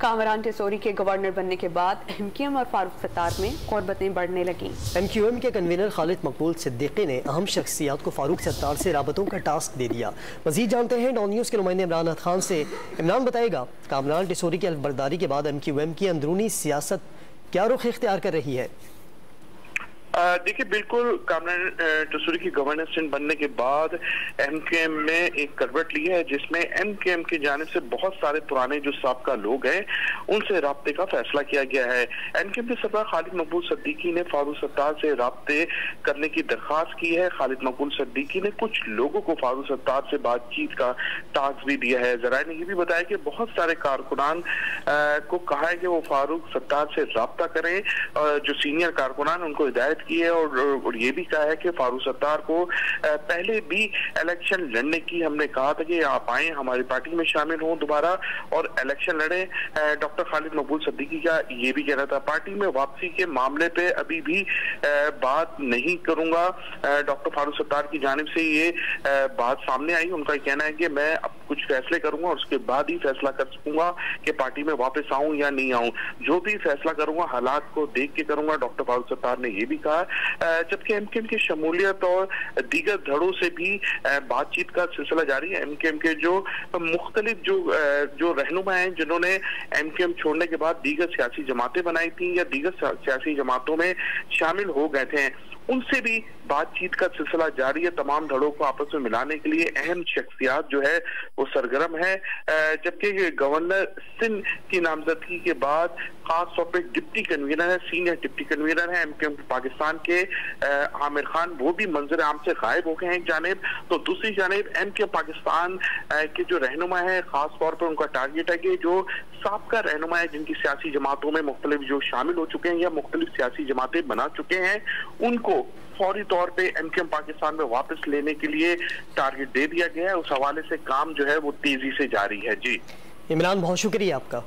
कामरान टेसोरी के गवर्नर बनने के बाद एमक्यूएम और फारूक सत्तार में क़ुर्बतें बढ़ने लगीं। एमक्यूएम के कन्वीनर खालिद मकबूल सिद्दीकी ने अहम शख्सियात को फारूक सत्तार से राबतों का टास्क दे दिया। मजीद जानते हैं डॉन न्यूज़ के नुमाइंदे इमरान खान से। इमरान बताएगा, कामरान टेसोरी की अलबरदारी के बाद एमक्यूएम की अंदरूनी सियासत क्या रुख इख्तियार कर रही है? देखिए, बिल्कुल कामरान टेसोरी की गवर्नेंस बनने के बाद एमक्यूएम ने एक करवट ली है, जिसमें एमक्यूएम की जानिब से बहुत सारे पुराने जो साबका लोग हैं उनसे राब्ते का फैसला किया गया है। एमक्यूएम के सरबराह खालिद मकबूल सिद्दीकी ने फारूक सत्तार से राब्ते करने की दरख्वास्त की है। खालिद मकबूल सिद्दीकी ने कुछ लोगों को फारूक सत्तार से बातचीत का टास्क भी दिया है। जराए ने ये भी बताया कि बहुत सारे कारकुनान को कहा है कि वो फारूक सत्तार से राब्ता करें, जो सीनियर कारकुनान उनको हिदायत की है, और ये भी कहा है कि फारूक सत्तार को पहले भी इलेक्शन लड़ने की हमने कहा था कि आप आए हमारी पार्टी में शामिल हों दोबारा और इलेक्शन लड़े। डॉक्टर खालिद मकबूल सिद्दीकी का ये भी कहना था। पार्टी में वापसी के मामले पे अभी भी बात नहीं करूंगा। डॉक्टर फारूक सत्तार की जानिब से ये बात सामने आई। उनका कहना है कि मैं अब कुछ फैसले करूंगा और उसके बाद ही फैसला कर सकूंगा कि पार्टी में वापस आऊं या नहीं आऊं। जो भी फैसला करूंगा हालात को देख के करूंगा, डॉक्टर फारूक सत्तार ने ये भी कहा। जबकि एमक्यूएम की शमूलियत और दीगर धड़ों से भी बातचीत का सिलसिला जारी है। एमक्यूएम के जो मुख्तलिफ जो रहनुमा हैं जिन्होंने एमक्यूएम छोड़ने के बाद दीगर सियासी जमातें बनाई थी या दीगर सियासी जमातों में शामिल हो गए थे, उनसे भी बातचीत का सिलसिला जारी है। तमाम धड़ों को आपस में मिलाने के लिए अहम शख्सियात जो है वो सरगर्म है। जबकि गवर्नर सिंध की नामजदगी के बाद खास तौर पर डिप्टी कन्वीनर है, सीनियर डिप्टी कन्वीनर है एमक्यूएम पाकिस्तान के आमिर खान, वो भी मंजर आम से गायब हो गए हैं एक जानिब। तो दूसरी जानिब एमक्यूएम पाकिस्तान के जो रहनुमा है, खास तौर पर उनका टारगेट है कि जो साबका रहनुमा है जिनकी सियासी जमातों में मुख्तलिफ जो शामिल हो चुके हैं या मुख्तलिफ सियासी जमातें बना चुके हैं, उनको फौरी तौर पे एमक्यूएम पाकिस्तान में वापस लेने के लिए टारगेट दे दिया गया है। उस हवाले से काम जो है वो तेजी से जारी है। जी इमरान, बहुत शुक्रिया आपका।